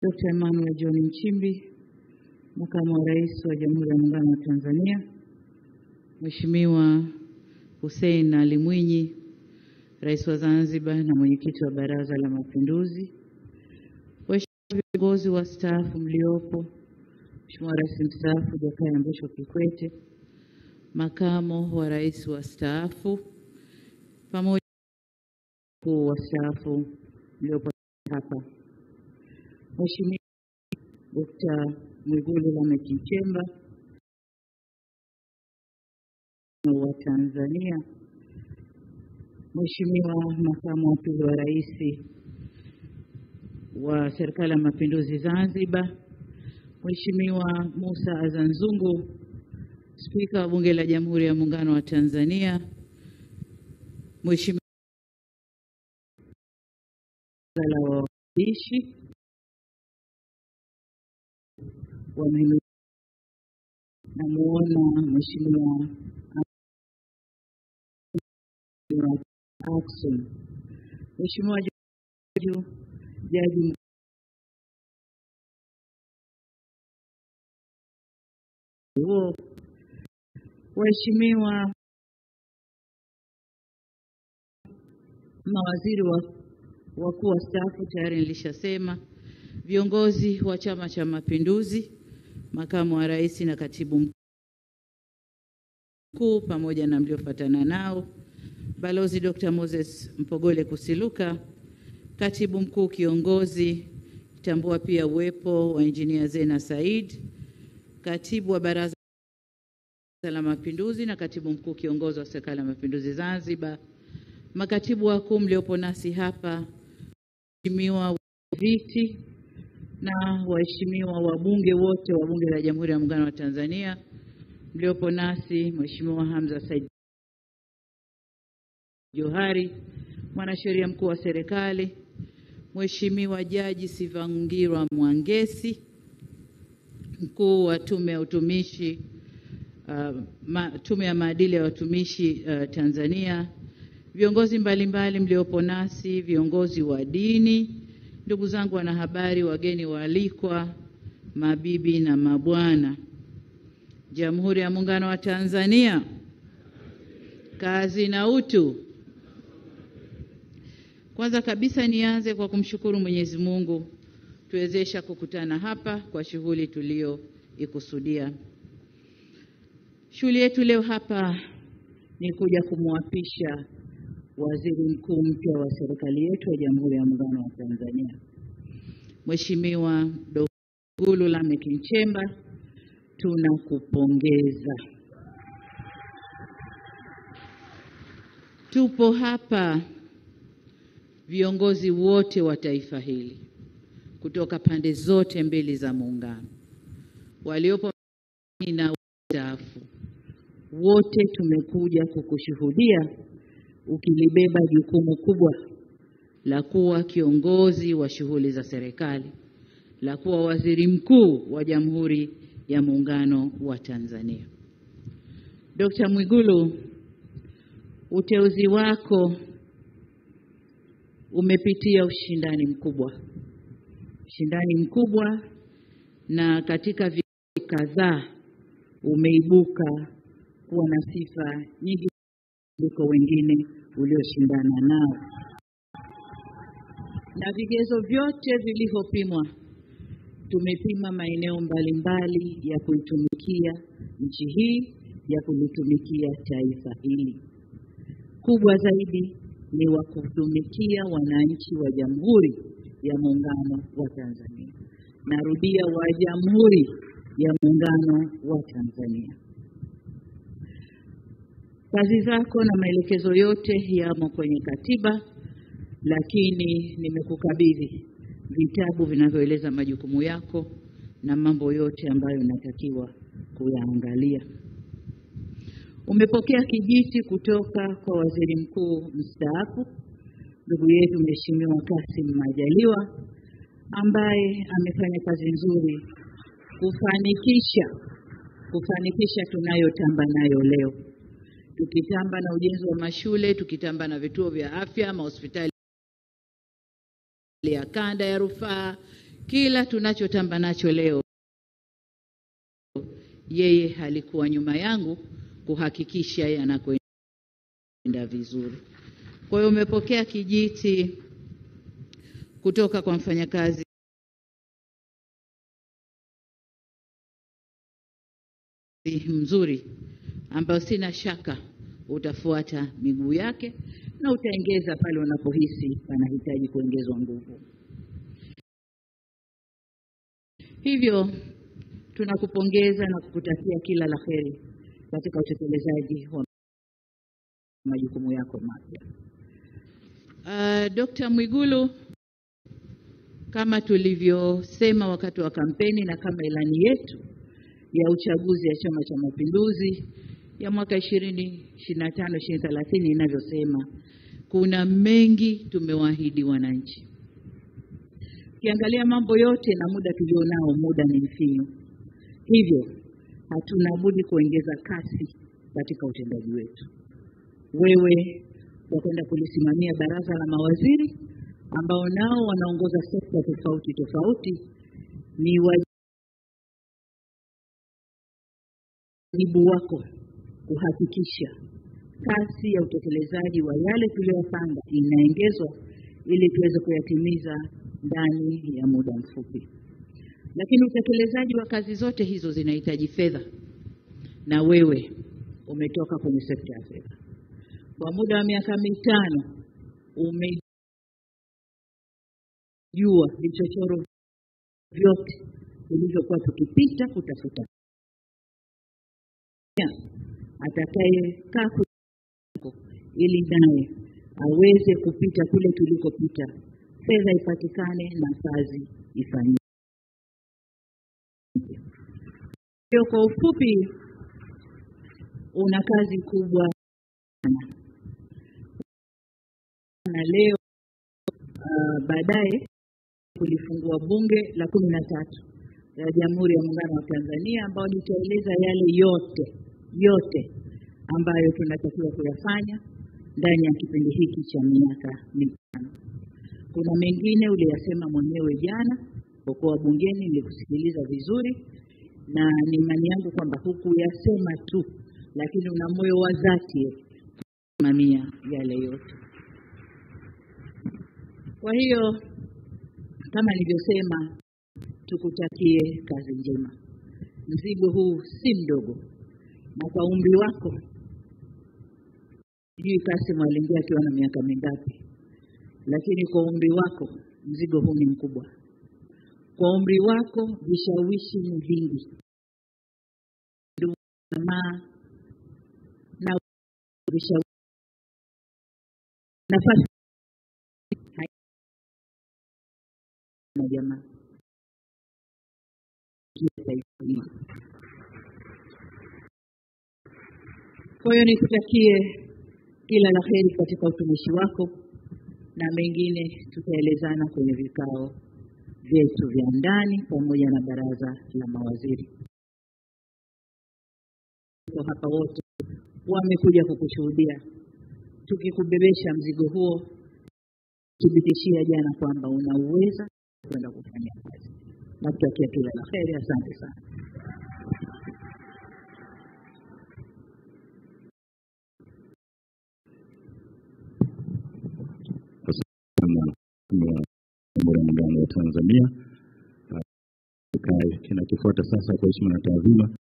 Dr. Emmanuel John Nchimbi, Makamu wa Rais wa Jamhuri ya Muungano wa Tanzania, Mheshimiwa Hussein Ali Mwinyi, Rais wa Zanzibar na Mwenyekiti wa Baraza la Mapinduzi, waheshimiwa viongozi wastaafu mliopo, Mheshimiwa Rais mstaafu Jakaya Mrisho Kikwete, Makamo wa Rais wastaafu, pamoja na wastaafu mliopo hapa, Mheshimiwa Dr. Mwigulu Lameck Nchemba wa Tanzania, Mheshimiwa Makamu wa Pili wa Rais wa Serikali ya Mapinduzi Zanzibar, Mheshimiwa Musa Azzan Zungu, Spika wa Bunge la Jamhuri ya Muungano wa Tanzania, Mheshimiwa la Wawakilishi namuona Mheshimiwa Ackson, Mheshimiwa Jaji Mkuu, waheshimiwa mawaziri wakuu wastaafu tayari nilishasema, viongozi wa Chama cha Mapinduzi, Makamu wa Rais na Katibu Mkuu pamoja na mliofuatana nao, Balozi Dr. Moses Mpogole Kusiluka, Katibu Mkuu Kiongozi, tambua pia uwepo wa Engineer Zena Said, Katibu wa Baraza la Mapinduzi na Katibu Mkuu Kiongozi wa Serikali ya Mapinduzi Zanzibar, makatibu wakuu mliopo nasi hapa, waheshimiwa viti na waheshimiwa wabunge wote wa Bunge la Jamhuri ya Muungano wa Tanzania mliopo nasi, Mheshimiwa Hamza Said Johari, mwanasheria mkuu wa serikali, Mheshimiwa Jaji Sivangirwa Mwangesi, mkuu wa Tume ya Utumishi, Tume ya Maadili ya Watumishi Tanzania, viongozi mbalimbali mliopo nasi, viongozi wa dini, ndugu zangu wanahabari, wageni waalikwa, mabibi na mabwana. Jamhuri ya Muungano wa Tanzania, kazi na utu. Kwanza kabisa nianze kwa kumshukuru Mwenyezi Mungu tuwezesha kukutana hapa kwa shughuli tulioikusudia. Shughuli yetu leo hapa ni kuja kumwapisha Waziri Mkuu mpya wa serikali yetu ya Jamhuri ya Muungano wa Tanzania, Mheshimiwa Dr. Mwigulu Lameck Nchemba. Tunakupongeza. Tupo hapa viongozi wote wa taifa hili kutoka pande zote mbili za muungano, waliopo na wastaafu, wote tumekuja kukushuhudia ukilibeba jukumu kubwa la kuwa kiongozi wa shughuli za serikali, la kuwa waziri mkuu wa Jamhuri ya Muungano wa Tanzania. Dr. Mwigulu, uteuzi wako umepitia ushindani mkubwa, na katika viti kadhaa umeibuka kuwa na sifa nyingi kuliko wengine ulioshindana nao, na vigezo vyote vilivyopimwa, tumepima maeneo mbalimbali ya kuitumikia nchi hii, ya kulitumikia taifa hili. Kubwa zaidi ni wa kutumikia wananchi wa Jamhuri ya Muungano wa Tanzania. Narudia, wa Jamhuri ya Muungano wa Tanzania. Kazi zako na maelekezo yote yamo kwenye katiba, lakini nimekukabidhi vitabu vinavyoeleza majukumu yako na mambo yote ambayo unatakiwa kuyaangalia. Umepokea kijiti kutoka kwa Waziri Mkuu mstaafu ndugu yetu Mheshimiwa Kassim Majaliwa, ambaye amefanya kazi nzuri kufanikisha tunayotamba nayo leo. Tukitamba na ujenzi wa mashule, tukitamba na vituo vya afya, mahospitali ya kanda ya rufaa, Kila tunachotamba nacho leo, yeye alikuwa nyuma yangu kuhakikisha yanakwenda vizuri. Kwa hiyo umepokea kijiti kutoka kwa mfanyakazi mzuri ambao sina shaka utafuata miguu yake na utaongeza pale unapohisi panahitaji kuongezwa nguvu. Hivyo tunakupongeza na kukutakia kila la heri katika utekelezaji wa majukumu yako mapya. Dr. Mwigulu, kama tulivyosema wakati wa kampeni na kama ilani yetu ya uchaguzi ya Chama cha Mapinduzi ya mwaka 2025-2030 inavyosema, kuna mengi tumewaahidi wananchi. Ukiangalia mambo yote na muda tulionao, muda ni mfinyu. Hivyo hatuna budi kuongeza kasi katika utendaji wetu. Wewe utakwenda kulisimamia baraza la mawaziri ambao nao wanaongoza sekta tofauti tofauti. Ni wajibu wako kuhakikisha kasi ya utekelezaji wa yale tuliyopanga inaongezwa ili tuweze kuyatimiza ndani ya muda mfupi. Lakini utekelezaji wa kazi zote hizo zinahitaji fedha, na wewe umetoka kwenye sekta ya fedha. Kwa muda wa miaka 5 umejua vichochoro vyote vilivyokuwa tukipita kutafuta. Atakaye kaa ili naye aweze kupita kule tulikopita, fedha ipatikane na kazi ifanyike. Kwa ufupi, una kazi kubwa na leo baadaye kulifungua bunge la 13 la Jamhuri ya Muungano wa Tanzania ambao litaeleza yale yote ambayo tunatakiwa kuyafanya ndani ya kipindi hiki cha miaka 5. Kuna mengine uliyasema mwenyewe jana kwa bungeni, nilikusikiliza vizuri na ni imani yangu kwamba hukuyasema tu, lakini una moyo wa dhati kusimamia yale yote. Kwa hiyo kama nilivyosema, tukutakie kazi njema. Mzigo huu si mdogo, na kwa umri wako, sijui Kassim aliingia akiwa na miaka mingapi, lakini kwa umri wako mzigo huu ni mkubwa. Kwa umri wako vishawishi ni vingi, na vishawishi nafasi na jamaa. Kwa hiyo nikutakie kila la heri katika utumishi wako, na mengine tutaelezana kwenye vikao vyetu vya ndani pamoja na baraza la mawaziri. Kwa hapa wote wamekuja kukushuhudia tukikubebesha mzigo huo, kibitishia jana kwamba unaweza kwenda kufanya kazi. Nakutakia kila la heri. Asante sana. Muungano wa Tanzania. Kinachofuata sasa kwa heshima na taadhima